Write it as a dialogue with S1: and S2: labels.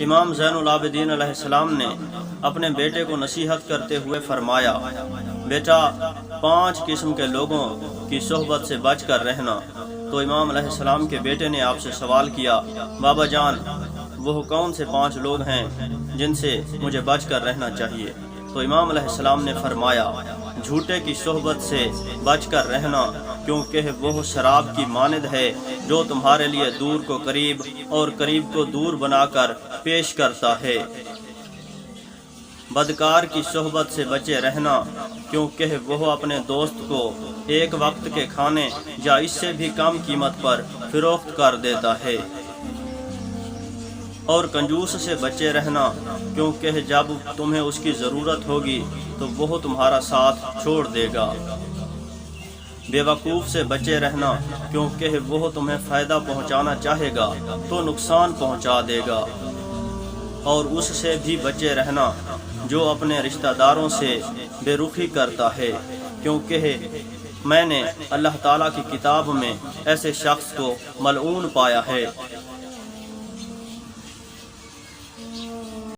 S1: امام زین العابدین علیہ السلام نے اپنے بیٹے کو نصیحت کرتے ہوئے فرمایا، بیٹا 5 قسم کے لوگوں کی صحبت سے بچ کر رہنا۔ تو امام علیہ السلام کے بیٹے نے آپ سے سوال کیا، بابا جان وہ کون سے 5 لوگ ہیں جن سے مجھے بچ کر رہنا چاہیے؟ تو امام علیہ السلام نے فرمایا، جھوٹے کی صحبت سے بچ کر رہنا، کیونکہ وہ شراب کی مانند ہے جو تمہارے لیے دور کو قریب اور قریب کو دور بنا کر پیش کرتا ہے۔ بدکار کی صحبت سے بچے رہنا، کیونکہ وہ اپنے دوست کو ایک وقت کے کھانے یا اس سے بھی کم قیمت پر فروخت کر دیتا ہے۔ اور کنجوس سے بچے رہنا، کیونکہ جب تمہیں اس کی ضرورت ہوگی تو وہ تمہارا ساتھ چھوڑ دے گا۔ بے وقوف سے بچے رہنا، کیونکہ وہ تمہیں فائدہ پہنچانا چاہے گا تو نقصان پہنچا دے گا۔ اور اس سے بھی بچے رہنا جو اپنے رشتہ داروں سے بے رخی کرتا ہے، کیونکہ میں نے اللہ تعالیٰ کی کتاب میں ایسے شخص کو ملعون پایا ہے۔